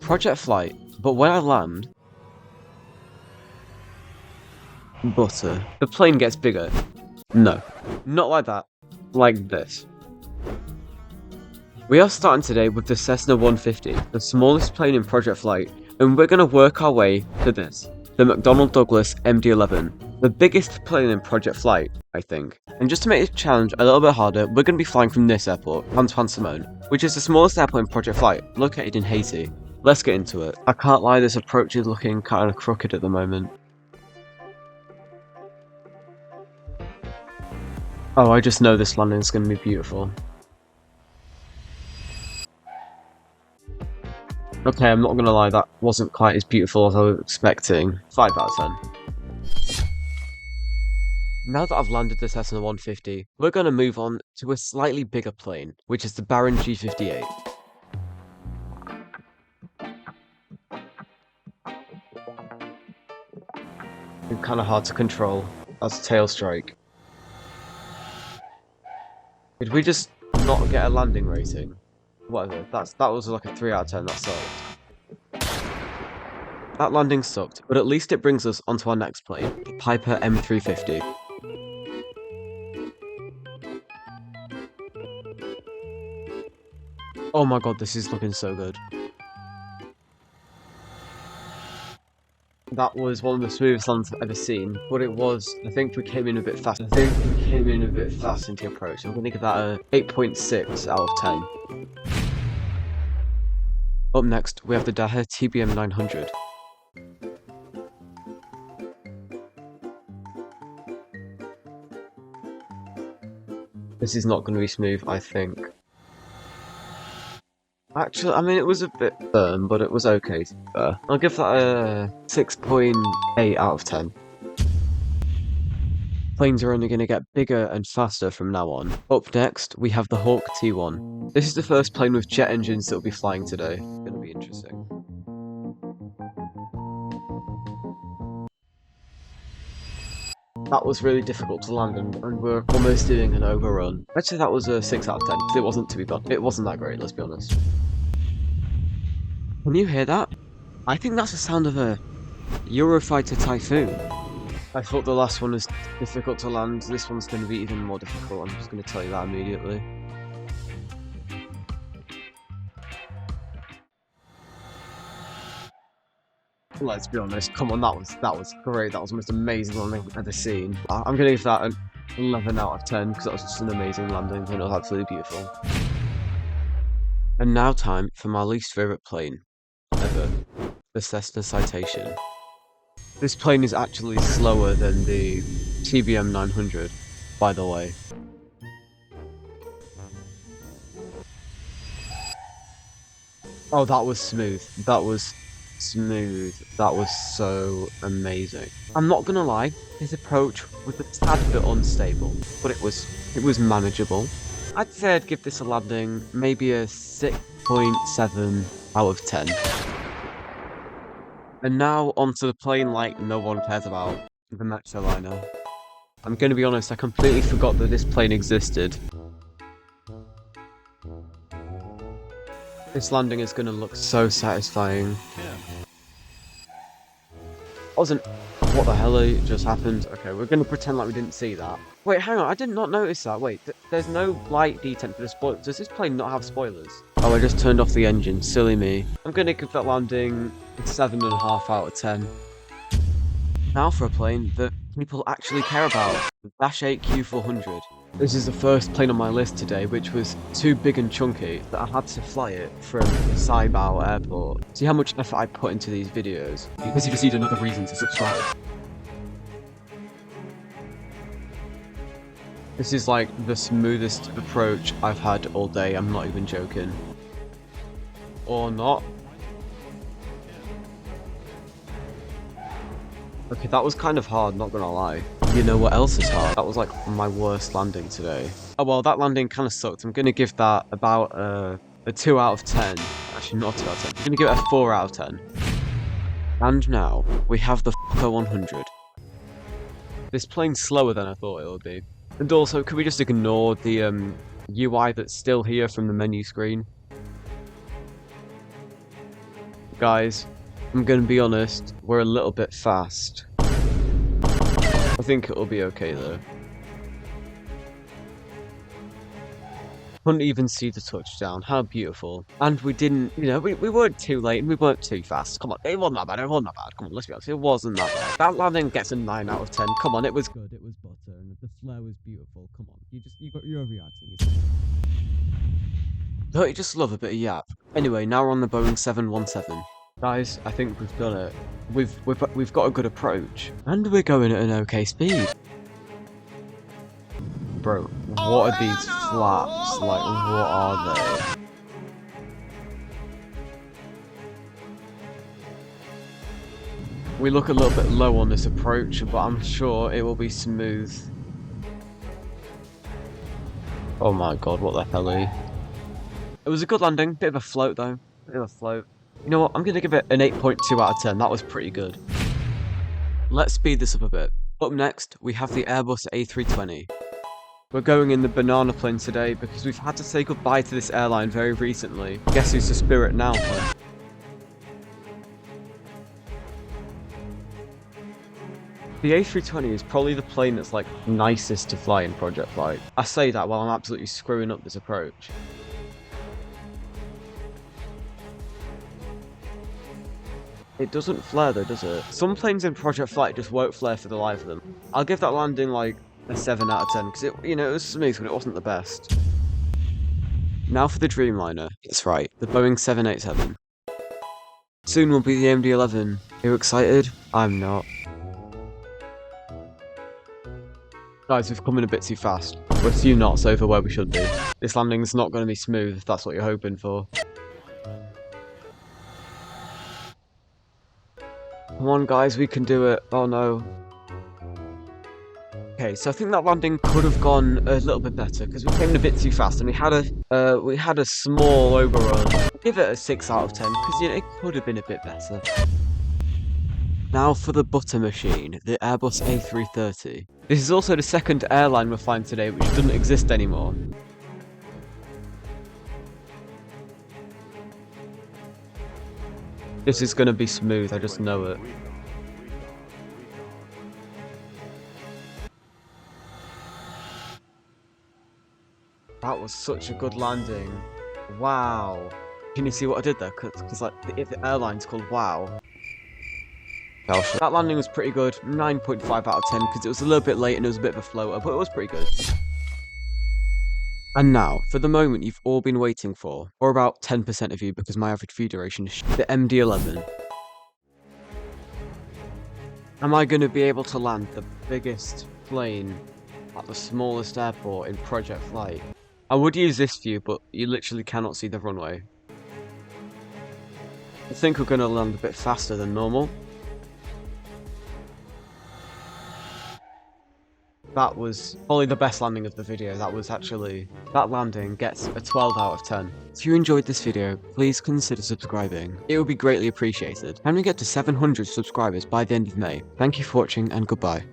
project flight, but when I land, butter, the plane gets bigger. No, not like that. Like this. We are starting today with the Cessna 150, the smallest plane in Project Flight, and we're going to work our way to this, the McDonnell Douglas MD-11, the biggest plane in Project Flight, I think. And just to make this challenge a little bit harder, we're going to be flying from this airport, Antoine Simone, which is the smallest airport in Project Flight, located in Haiti. Let's get into it. I can't lie, this approach is looking kind of crooked at the moment. Oh, I just know this landing is going to be beautiful. Okay, I'm not gonna lie, that wasn't quite as beautiful as I was expecting. 5 out of 10. Now that I've landed the Cessna 150, we're gonna move on to a slightly bigger plane, which is the Baron G58. It's kinda hard to control as a tail strike. Did we just not get a landing rating? Whatever, that was like a 3 out of 10, that sucked. That landing sucked, but at least it brings us onto our next plane, the Piper M350. Oh my god, this is looking so good. That was one of the smoothest lands I've ever seen, but it was, I think we came in a bit fast. into the approach. I'm going to give that a 8.6 out of 10. Up next, we have the Daher TBM 900. This is not going to be smooth, I think. Actually, I mean, it was a bit firm, but it was okay. I'll give that a 6.8 out of 10. Planes are only going to get bigger and faster from now on. Up next, we have the Hawk T1. This is the first plane with jet engines that will be flying today. It's going to be interesting. That was really difficult to land, and we're almost doing an overrun. Actually, that was a 6 out of 10, because it wasn't too bad. It wasn't that great, let's be honest. Can you hear that? I think that's the sound of a Eurofighter Typhoon. I thought the last one was difficult to land. This one's going to be even more difficult. I'm just going to tell you that immediately. Let's be honest. Come on, that was great. That was the most amazing landing I've ever seen. I'm going to give that an 11 out of 10 because that was just an amazing landing and it was absolutely beautiful. And now time for my least favourite plane ever, the Cessna Citation. This plane is actually slower than the TBM 900, by the way. Oh, that was smooth. That was smooth. That was so amazing. I'm not gonna lie, his approach was a tad bit unstable, but it was manageable. I'd say I'd give this a landing maybe a 6.7 out of 10. And now onto the plane like no one cares about, the Metroliner. I'm gonna be honest, I completely forgot that this plane existed. This landing is gonna look so satisfying. What the hell just happened? Okay, we're gonna pretend like we didn't see that. Wait, hang on, I did not notice that. Wait, there's no light detent for the spoilers. Does this plane not have spoilers? Oh, I just turned off the engine. Silly me. I'm gonna give that landing a 7.5 out of 10. Now for a plane that people actually care about, the Dash 8 Q400. This is the first plane on my list today, which was too big and chunky that I had to fly it from Saibao Airport. See how much effort I put into these videos? Because you just need another reason to subscribe. This is like the smoothest approach I've had all day, I'm not even joking. Or not. Okay, that was kind of hard, not gonna lie. You know what else is hard? That was like my worst landing today. Oh well, that landing kind of sucked. I'm gonna give that about a 2 out of 10. Actually, not a 2 out of 10. I'm gonna give it a 4 out of 10. And now, we have the Fokker 100. This plane's slower than I thought it would be. And also, could we just ignore the UI that's still here from the menu screen? Guys, I'm gonna be honest, we're a little bit fast. I think it'll be okay though. Couldn't even see the touchdown. How beautiful. And we didn't, we weren't too late and we weren't too fast. Come on, it wasn't that bad. It wasn't that bad. Come on, let's be honest. It wasn't that bad. That landing gets a 9 out of 10. Come on, it was good. It was butter and the flare was beautiful. Come on, you're overreacting. Don't you just love a bit of yap? Anyway, now we're on the Boeing 717. Guys, I think we've done it. We've got a good approach. And we're going at an okay speed. Bro, what are these flaps? Like, what are they? We look a little bit low on this approach, but I'm sure it will be smooth. Oh my god, what the hell? It was a good landing, bit of a float though. Bit of a float. You know what, I'm gonna give it an 8.2 out of 10, that was pretty good. Let's speed this up a bit. Up next, we have the Airbus A320. We're going in the banana plane today because we've had to say goodbye to this airline very recently. Guess who's the spirit now? The A320 is probably the plane that's like nicest to fly in Project Flight. I say that while I'm absolutely screwing up this approach. It doesn't flare though, does it? Some planes in Project Flight just won't flare for the life of them. I'll give that landing like a 7 out of 10 because it was smooth, but it wasn't the best. Now for the Dreamliner. That's right, the Boeing 787. Soon will be the MD-11. Are you excited? I'm not. Guys, we've come in a bit too fast. We're a few knots over where we should be. This landing's not going to be smooth if that's what you're hoping for. Come on guys, we can do it. Oh no. Okay, so I think that landing could have gone a little bit better because we came in a bit too fast and we had a small overrun. Give it a 6 out of 10 because it could have been a bit better. Now for the butter machine, the Airbus A330. This is also the second airline we're flying today which doesn't exist anymore. This is gonna be smooth, I just know it. That was such a good landing. Wow. Can you see what I did there? Because like, the airline's called WOW. That landing was pretty good. 9.5 out of 10 because it was a little bit late and it was a bit of a floater, but it was pretty good. And now, for the moment you've all been waiting for, or about 10% of you because my average view duration is the MD-11. Am I going to be able to land the biggest plane at the smallest airport in Project Flight? I would use this view, but you literally cannot see the runway. I think we're going to land a bit faster than normal. That was probably the best landing of the video. That landing gets a 12 out of 10. If you enjoyed this video, please consider subscribing. It would be greatly appreciated. Can we get to 700 subscribers by the end of May? Thank you for watching and goodbye.